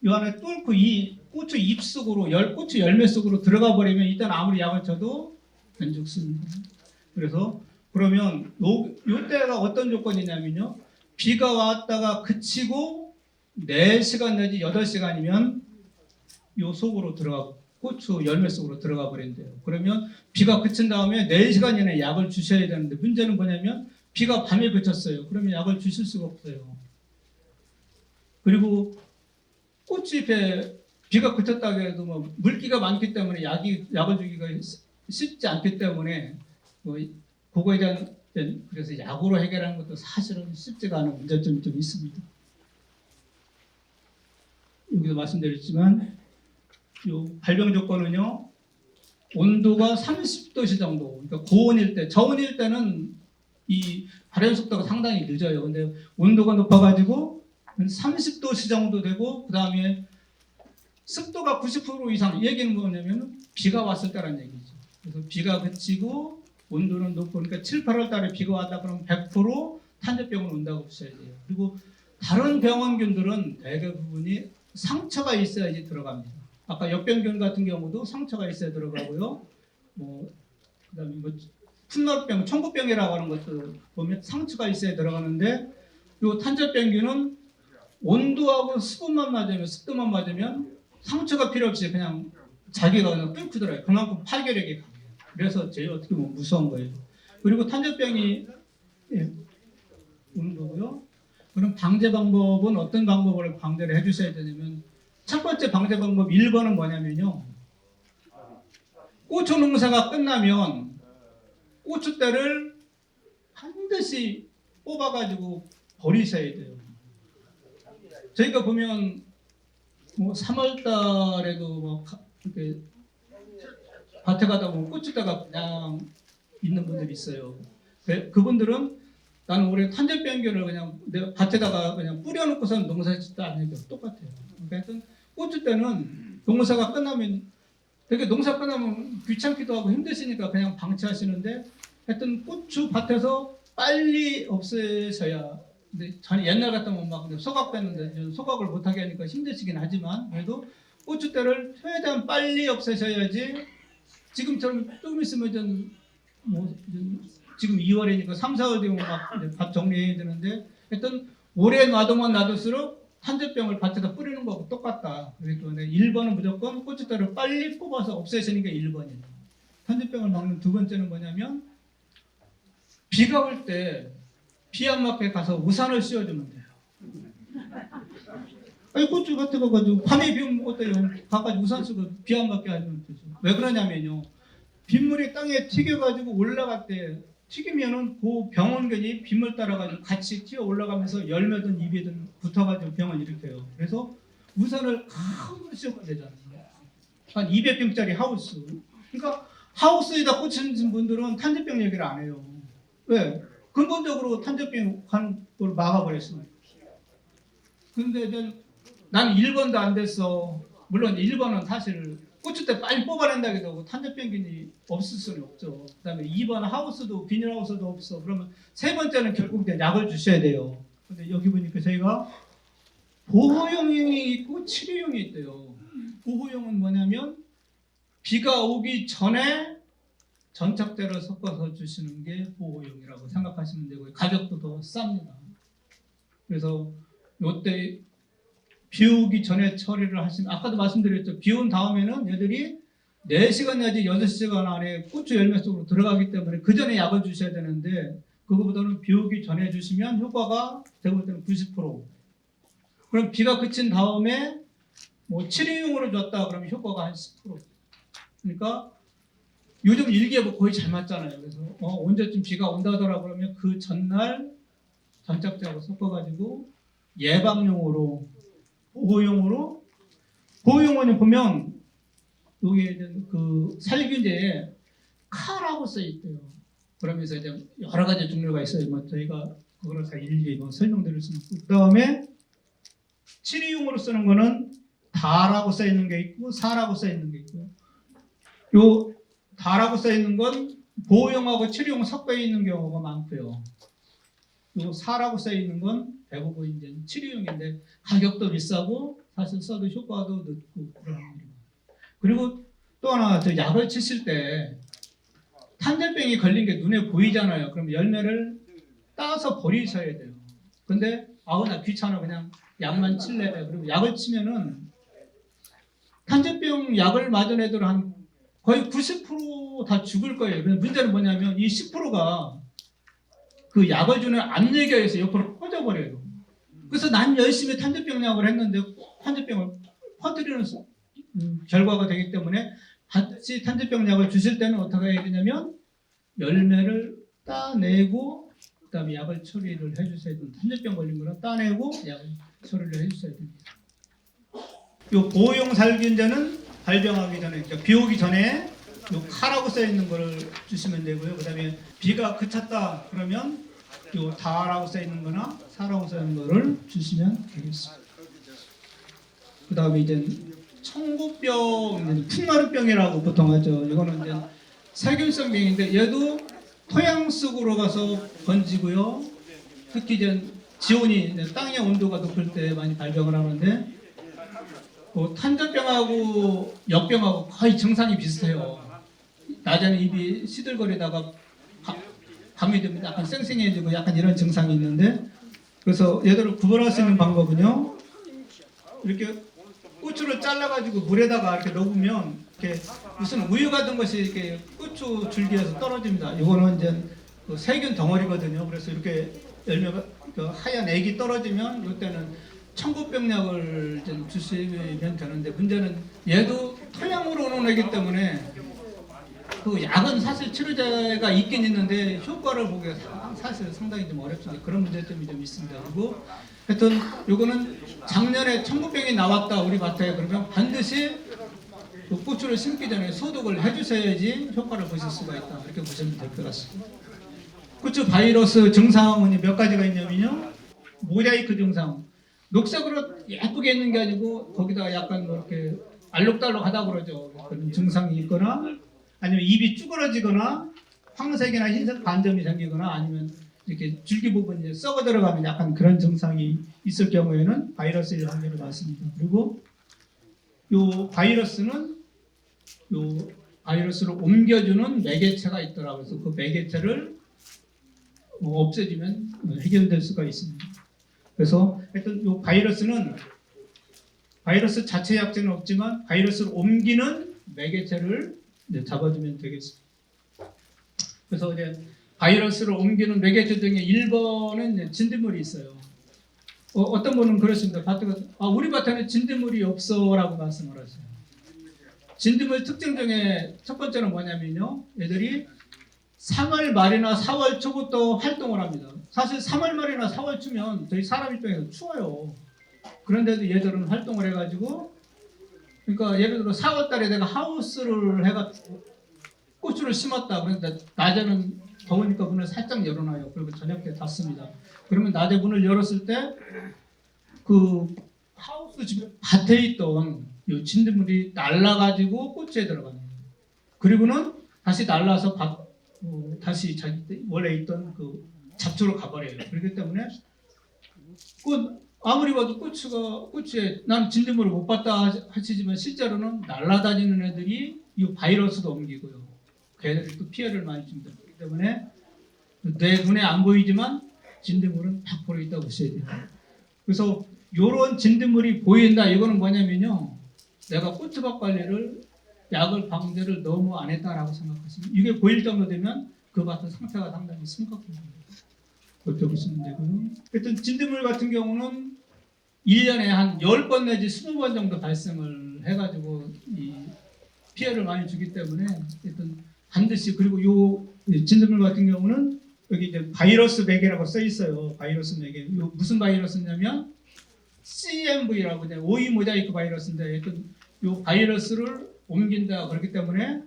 안에 뚫고 이 고추 잎 속으로 고추 열매 속으로 들어가 버리면 일단 아무리 약을 쳐도 안 죽습니다. 그래서 그러면 요때가 어떤 조건이냐면요. 비가 왔다가 그치고 4시간 내지 8시간이면 요 속으로 들어가고 고추 열매 속으로 들어가 버린대요. 그러면 비가 그친 다음에 4시간 이내에 약을 주셔야 되는데 문제는 뭐냐면 비가 밤에 그쳤어요. 그러면 약을 주실 수가 없어요. 그리고 꽃잎에 비가 그쳤다고 해도 물기가 많기 때문에 약을 주기가 쉽지 않기 때문에 그거에 대한 그래서 약으로 해결하는 것도 사실은 쉽지가 않은 문제점이 좀 있습니다. 여기도 말씀드렸지만 요 발병 조건은요 온도가 30도씨 정도, 그러니까 고온일 때, 저온일 때는 이 발현 속도가 상당히 늦어요. 근데 온도가 높아가지고 30도씨 정도 되고 그 다음에 습도가 90% 이상. 이 얘기는 뭐냐면 비가 왔을 때란 얘기죠. 그래서 비가 그치고 온도는 높고 그러니까 7, 8월 달에 비가 왔다 그러면 100% 탄저병은 온다고 보셔야 돼요. 그리고 다른 병원균들은 대부분이 상처가 있어야지 들어갑니다. 아까 역병균 같은 경우도 상처가 있어야 들어가고요. 그다음에 풋노병, 청구병이라고 하는 것도 보면 상처가 있어야 들어가는데 이 탄저병균은 온도하고 습도만 맞으면 상처가 필요 없이 그냥 자기가 그냥 뚫고 들어요. 그만큼 파괴력이 강해요. 그래서 제일 어떻게 보면 무서운 거예요. 그리고 탄저병이 오는 거고요. 그럼 방제 방법은 어떤 방법을 방제를 해주셔야 되냐면 첫 번째 방제 방법 1번은 뭐냐면요. 고추 농사가 끝나면 고추대를 반드시 뽑아가지고 버리셔야 돼요. 저희가 보면 뭐 3월 달에도 뭐 이렇게 밭에 가다 보면 고추대가 그냥 있는 분들이 있어요. 그분들은 나는 올해 탄저병균을 그냥 내가 밭에다가 그냥 뿌려놓고선 농사짓다 안 해도 똑같아요. 그러니까 고추대는 농사가 끝나면 되게 농사 끝나면 귀찮기도 하고 힘드시니까 그냥 방치하시는데 하여튼 고추 밭에서 빨리 없애셔야. 근데 전 옛날 같으면 막 소각 뺐는데 소각을 못하게 하니까 힘드시긴 하지만 그래도 고추대를 최대한 빨리 없애셔야지. 지금처럼 조금 있으면 지금 2월이니까 3, 4월 되면 막 밭 정리해야 되는데 하여튼 오래 놔두면 놔둘수록 탄저병을 밭에다 뿌리는 거하고 똑같다. 그렇기 때문에 1번은 무조건 고추대를 빨리 뽑아서 없애시는 게 1번이에요. 탄저병을 막는 두 번째는 뭐냐면 비가 올 때 비 안 맞게 가서 우산을 씌워주면 돼요. 아니 고추 밭에 가가지고 밤에 비 오면 어때요? 가가지고 우산 쓰고 비 안 맞게 하면 되죠. 왜 그러냐면요. 빗물이 땅에 튀겨가지고 올라갈 때 튀기면은 그 병원균이 빗물 따라가지고 같이 튀어 올라가면서 열매든 잎이든 붙어가지고 병을 일으켜요. 그래서 우산을 가만히 씌우면 되잖아요. 한 200평짜리 하우스. 그러니까 하우스에다 꽂히는 분들은 탄저병 얘기를 안 해요. 왜? 근본적으로 탄저병 가는 걸 막아버렸습니다. 근데 나는 1번도 안 됐어. 물론 1번은 사실 고추대 빨리 뽑아낸다고 해도 탄저병균이 없을 수는 없죠. 그 다음에 2번 하우스도 비닐하우스도 없어. 그러면 세 번째는 결국 약을 주셔야 돼요. 근데 여기 보니까 저희가 보호용이 있고 치료용이 있대요. 보호용은 뭐냐면 비가 오기 전에 전착제를 섞어서 주시는 게 보호용이라고 생각하시면 되고요. 가격도 더 쌉니다. 그래서 이때 비 오기 전에 처리를 하시면, 아까도 말씀드렸죠. 비 온 다음에는 얘들이 4시간 내지 6시간 안에 고추 열매 속으로 들어가기 때문에 그 전에 약을 주셔야 되는데 그거보다는 비 오기 전에 주시면 효과가 제가 볼 때는 90%. 그럼 비가 그친 다음에 뭐 치료용으로 줬다 그러면 효과가 한 10%. 그러니까 요즘 일기예보 거의 잘 맞잖아요. 그래서 언제쯤 비가 온다더라 그러면 그 전날 전착제하고 섞어가지고 예방용으로 보호용은 보면 여기에 그 살균제에 카라고 써 있대요. 그러면서 이제 여러 가지 종류가 있어요. 뭐 저희가 그걸 다 일일이 설명드릴 수는 없고, 그 다음에 치료용으로 쓰는 거는 다라고 써 있는 게 있고 사라고 써 있는 게 있고요. 요 다라고 써 있는 건 보호용하고 치료용 섞여 있는 경우가 많고요. 요 사라고 써 있는 건 대부분 이제 치료용인데 가격도 비싸고 사실 써도 효과도 늦고 그런 겁니다. 그리고 또 하나 저 약을 치실 때 탄저병이 걸린 게 눈에 보이잖아요. 그럼 열매를 따서 버리셔야 돼요. 근데 나 귀찮아 그냥 약만 칠래. 그리고 약을 치면은 탄저병 약을 맞은 애들 한 거의 90% 다 죽을 거예요. 근데 문제는 뭐냐면 이 10%가 그 약을 주는 압력에서 옆으로 퍼져버려요. 그래서 난 열심히 탄저병 약을 했는데 탄저병을 퍼뜨리는 결과가 되기 때문에 같이 탄저병 약을 주실 때는 어떻게 해야 되냐면 열매를 따내고 그다음에 약을 처리를 해주셔야 됩니다. 탄저병 걸린 거는 따내고 약을 처리를 해주셔야 됩니다. 이 보호용 살균제는 발병하기 전에, 그러니까 비 오기 전에 요 카라고 써 있는 거를 주시면 되고요. 그다음에 비가 그쳤다 그러면 요 다라고 써 있는 거나 사라고 써 있는 거를 주시면 되겠습니다. 그다음에 이제 청구병, 풍마루병이라고 보통 하죠. 이거는 이제 세균성 병인데 얘도 토양 속으로 가서 번지고요. 특히 이제 지온이 땅의 온도가 높을 때 많이 발병을 하는데 탄저병하고 역병하고 거의 증상이 비슷해요. 낮에는 입이 시들거리다가 밤이 되면 약간 쌩쌩해지고 약간 이런 증상이 있는데, 그래서 얘들을 구별할 수 있는 방법은요. 이렇게 고추를 잘라가지고 물에다가 이렇게 넣으면 이렇게 무슨 우유 같은 것이 이렇게 고추 줄기에서 떨어집니다. 이거는 이제 그 세균 덩어리거든요. 그래서 이렇게 열매가 그 하얀 액이 떨어지면 이때는 청국병약을 좀 주시면 되는데, 문제는 얘도 토양으로 오는 애기 때문에 그 약은 사실 치료제가 있긴 있는데 효과를 보기가 사실 상당히 좀 어렵습니다. 그런 문제점이 좀 있습니다. 그리고 하여튼 요거는 작년에 청국병이 나왔다 우리 밭에, 그러면 반드시 그 고추를 심기 전에 소독을 해주셔야지 효과를 보실 수가 있다, 이렇게 보시면 될 것 같습니다. 고추 바이러스 증상은 몇 가지가 있냐면요, 모자이크 증상, 녹색으로 예쁘게 있는 게 아니고 거기다가 약간 뭐 이렇게 알록달록하다 그러죠. 그런 증상이 있거나, 아니면 입이 쭈그러지거나 황색이나 흰색 반점이 생기거나, 아니면 이렇게 줄기 부분이 썩어 들어가면 약간 그런 증상이 있을 경우에는 바이러스일 확률이 많습니다. 그리고 요 바이러스는 요 바이러스를 옮겨주는 매개체가 있더라고요. 그래서 그 매개체를 없애주면 해결될 수가 있습니다. 그래서 하여튼 요 바이러스는 바이러스 자체 약제는 없지만 바이러스를 옮기는 매개체를 잡아주면 되겠습니다. 그래서 이제 바이러스를 옮기는 매개체 중에 1번은 진딧물이 있어요. 어떤 분은 그렇습니다. 밭에 우리 밭에는 진딧물이 없어라고 말씀을 하세요. 진딧물 특징 중에 첫 번째는 뭐냐면요, 얘들이 3월 말이나 4월 초부터 활동을 합니다. 사실 3월 말이나 4월 초면 저희 사람 입장에서 추워요. 그런데도 얘들은 활동을 해가지고, 그러니까 예를 들어 4월 달에 내가 하우스를 해가지고 고추를 심었다. 그런데 낮에는 더우니까 문을 살짝 열어놔요. 그리고 저녁 때 닫습니다. 그러면 낮에 문을 열었을 때 그 하우스 집 밭에 있던 이 진딧물이 날라가지고 고추에 들어갑니다. 그리고는 다시 날라서 다시 자기 원래 있던 그 잡초로 가버려요. 그렇기 때문에 아무리 봐도 고추에 난 진딧물을 못 봤다 하시지만 실제로는 날아다니는 애들이 이 바이러스도 옮기고요. 걔들이 또 피해를 많이 줍니다. 그렇기 때문에 내 눈에 안 보이지만 진딧물은 100% 있다고 보셔야 돼요. 그래서 이런 진딧물이 보인다, 이거는 뭐냐면요, 내가 고추밭 관리를 약을 방제를 너무 안 했다라고 생각하시면, 이게 보일 정도 되면 그 밭은 상태가 상당히 심각합니다. 그렇게 보시면 되고요. 하여튼 진딧물 같은 경우는 1년에 한 10번 내지 20번 정도 발생을 해가지고 이 피해를 많이 주기 때문에 하여튼 반드시, 그리고 요 진딧물 같은 경우는 여기 이제 바이러스 매개라고 써 있어요. 바이러스 매개. 요 무슨 바이러스냐면 CMV라고 이제 오이 모자이크 바이러스인데, 하여튼 요 바이러스를 옮긴다. 그렇기 때문에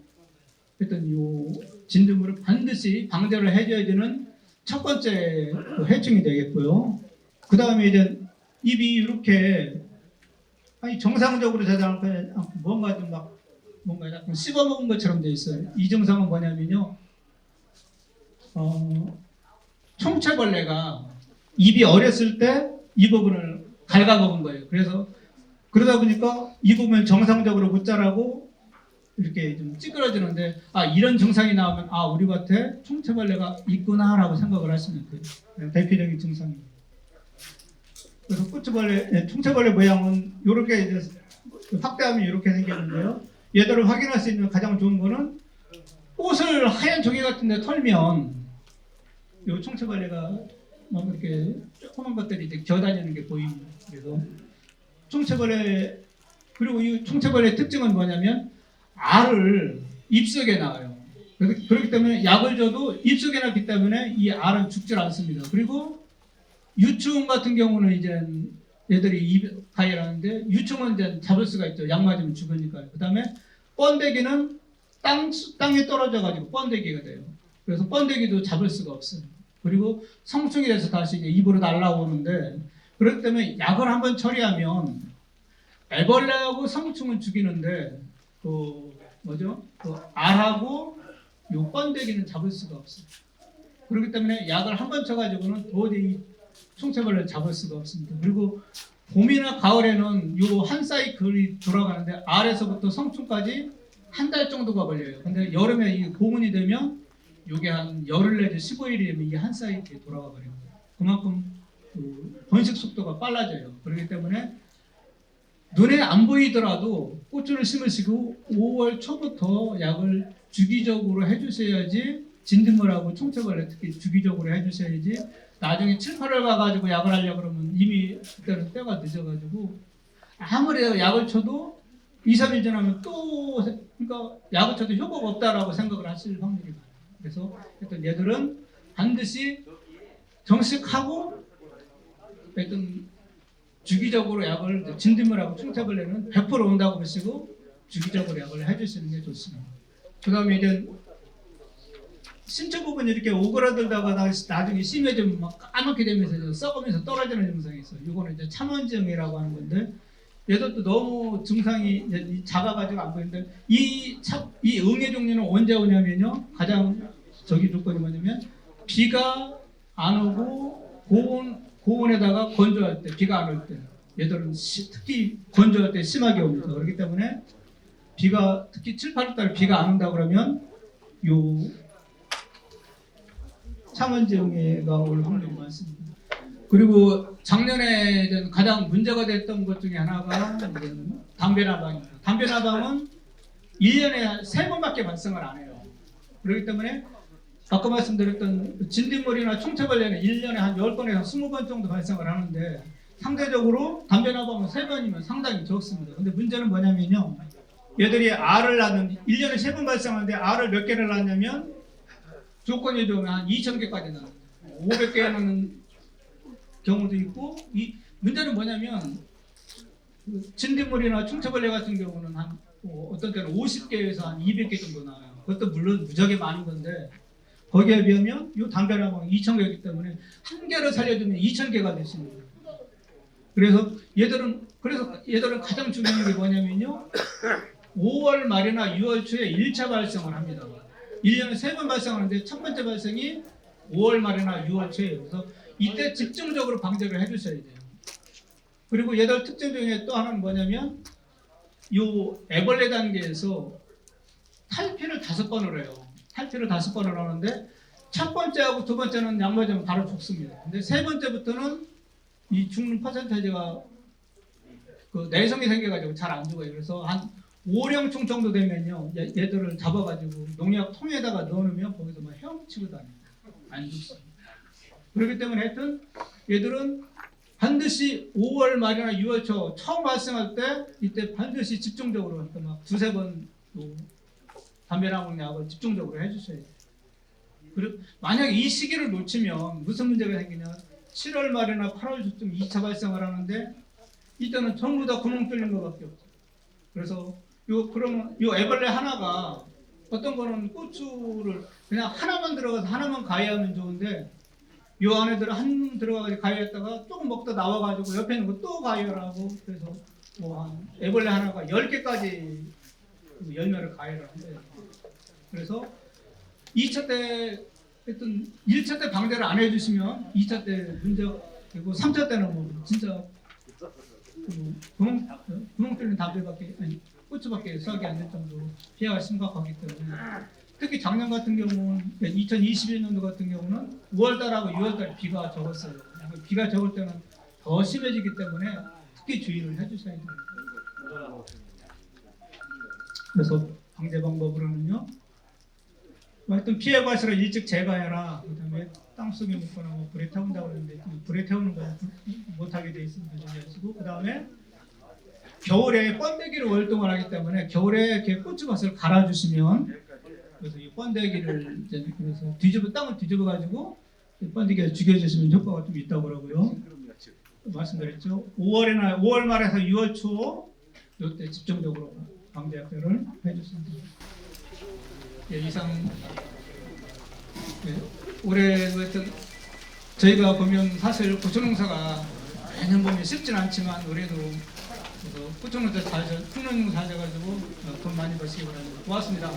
하여튼 요 진딧물을 반드시 방제를 해줘야 되는 첫 번째 해충이 되겠고요. 그 다음에 이제 입이 이렇게 정상적으로 되지 않고 뭔가 좀 뭔가 약간 씹어먹은 것처럼 돼 있어요. 이 증상은 뭐냐면요, 총체벌레가 입이 어렸을 때 이 부분을 갉아먹은 거예요. 그래서 그러다 보니까 이 부분을 정상적으로 못 자라고 이렇게 좀 찌그러지는데, 이런 증상이 나오면 우리 밭에 총체벌레가 있구나라고 생각을 하시면 돼요. 대표적인 증상입니다. 그래서 총체벌레 모양은 이렇게 이제 확대하면 이렇게 생겼는데요. 얘들을 확인할 수 있는 가장 좋은 거는 꽃을 하얀 종이 같은데 털면 이 총체벌레가 막 이렇게 조그만 것들이 이제 기어다니는 게 보입니다. 그래서 총체벌레, 그리고 이 총체벌레의 특징은 뭐냐면 알을 입속에 낳아요. 그렇기 때문에 약을 줘도 입속에 낳기 때문에 이 알은 죽질 않습니다. 그리고 유충 같은 경우는 이제 얘들이 입 가열하는데, 유충은 이제 잡을 수가 있죠. 약 맞으면 죽으니까. 그 다음에 번데기는 땅에 떨어져 가지고 번데기가 돼요. 그래서 번데기도 잡을 수가 없어요. 그리고 성충이 돼서 다시 이제 입으로 날아오는데, 그렇기 때문에 약을 한번 처리하면 애벌레하고 성충은 죽이는데 그 알하고 요 번데기는 잡을 수가 없어요. 그렇기 때문에 약을 한번 쳐가지고는 도저히 총체벌레를 잡을 수가 없습니다. 그리고 봄이나 가을에는 요 한 사이클이 돌아가는데 알에서부터 성충까지 한 달 정도가 걸려요. 근데 여름에 이 고문이 되면 요게 한 열흘 내지 15일이 되면 이게 한 사이클이 돌아가 버립니다. 그만큼 그 번식 속도가 빨라져요. 그렇기 때문에 눈에 안 보이더라도 고추를 심으시고 5월 초부터 약을 주기적으로 해주셔야지, 진딧물하고 총체벌레 특히 주기적으로 해주셔야지, 나중에 7, 8월 가가지고 약을 하려고 그러면 이미 그때는 때가 늦어가지고 아무리 약을 쳐도 2, 3일 지나면 또, 그러니까 약을 쳐도 효과가 없다라고 생각을 하실 확률이 많아요. 그래서 일단 얘들은 반드시 정식하고 일단 주기적으로 약을, 진딧물하고 총체벌레는 100% 온다고 보시고 주기적으로 약을 해주시는 게 좋습니다. 그 다음에 이제 신체 부분이 이렇게 오그라들다가 나중에 심해지면 막 까맣게 되면서 썩으면서 떨어지는 증상이 있어요. 이거는 이제 참원증이라고 하는 건데, 얘들도 너무 증상이 작아가지고 안 보이는데, 이 응애 종류는 언제 오냐면요, 가장 조건이 뭐냐면 비가 안 오고 고온에다가 건조할 때, 비가 안 올 때, 얘들은 특히 건조할 때 심하게 옵니다. 그렇기 때문에 비가 특히 7, 8월달 비가 안 온다 그러면 요 참원증애가 올 확률이 많습니다. 그리고 작년에 가장 문제가 됐던 것 중에 하나가 담배나방입니다. 담배나방은 1년에 3번밖에 발생을 안 해요. 그렇기 때문에 아까 말씀드렸던 진딧물이나 총체벌레는 1년에 한 10번에서 20번 정도 발생을 하는데, 상대적으로 담배나방은 3번이면 상당히 적습니다. 근데 문제는 뭐냐면요, 얘들이 알을 낳는, 1년에 3번 발생하는데 알을 몇 개를 낳냐면 조건이 좋으면 한 2,000개까지 낳습니다. 500개 낳는 경우도 있고, 이 문제는 뭐냐면 진딧물이나 총체벌레 같은 경우는 한 어떤 때는 50개에서 한 200개 정도 나와요. 그것도 물론 무지하게 많은 건데, 거기에 비하면 이 담배나방은 2,000개이기 때문에 한 개를 살려주면 2,000개가 됐습니다. 그래서 얘들은 가장 중요한 게 뭐냐면요, 5월 말이나 6월 초에 1차 발생을 합니다. 1년에 3번 발생하는데 첫 번째 발생이 5월 말이나 6월 초에, 그래서 이때 집중적으로 방제를 해주셔야 돼요. 그리고 얘들 특징 중에 또 하나는 뭐냐면, 이 애벌레 단계에서 탈피를 5번을 해요. 탈피를 5번을 하는데, 첫 번째하고 두 번째는 약 맞으면 바로 죽습니다. 근데 세 번째부터는 이 죽는 퍼센테이지가 그 내성이 생겨가지고 잘 안 죽어요. 그래서 한 5령충 정도 되면요, 얘들을 잡아가지고 농약 통에다가 넣어놓으면 거기서 막 헤엄치고 다닙니다. 안 죽습니다. 그렇기 때문에 하여튼 얘들은 반드시 5월 말이나 6월 초 처음 발생할 때, 이때 반드시 집중적으로, 그러니까 막 2, 3번 담배나방 약을 집중적으로 해주셔야 돼요. 그리고 만약에 이 시기를 놓치면 무슨 문제가 생기냐, 7월 말이나 8월 초쯤 2차 발생을 하는데, 이때는 전부 다 구멍 뚫린 것밖에 없어요. 그래서 그러면 애벌레 하나가, 어떤 거는 고추를 그냥 하나만 들어가서 하나만 가해하면 좋은데, 요 안에들 한 들어가서 가해했다가 조금 먹다 나와가지고 옆에 있는 거 또 가해를 하고, 그래서 한 애벌레 하나가 10개까지 열매를 가해를 한대요. 그래서 2차 때 하여튼 1차 때 방제를 안 해주시면 2차 때 문제, 그리고 3차 때는 뭐 진짜 구멍 뚫린 담배밖에, 아니 고추밖에 썩이 안 될 정도로 피해가 심각하기 때문에, 특히 작년 같은 경우는 2021년도 같은 경우는 5월달하고 6월달 비가 적었어요. 비가 적을 때는 더 심해지기 때문에 특히 주의를 해주셔야 됩니다. 그래서 방제 방법으로는요, 하여튼 피해 과실을 일찍 제거해라. 그다음에 땅 속에 묻거나 뭐 불에 태운다고 하는데, 불에 태우는 거 못하게 돼 있으니까 주의하시고, 그다음에 겨울에 번데기를 월동을 하기 때문에 겨울에 이렇게 고추밭을 갈아주시면, 그래서 이 번데기를 이제 그래서 땅을 뒤집어 가지고 번데기를 죽여주시면 효과가 좀 있다고 그러고요. 말씀드렸죠. 5월 말에서 6월 초 이때 집중적으로 방제 약들을 해주십니다. 예, 이상. 예, 올해 저희가 보면 사실 고추농사가 매년 보면 쉽진 않지만, 올해도 그래서 고추농사 잘, 풍년농사 잘 돼가지고 돈 많이 버시기 바랍니다. 고맙습니다.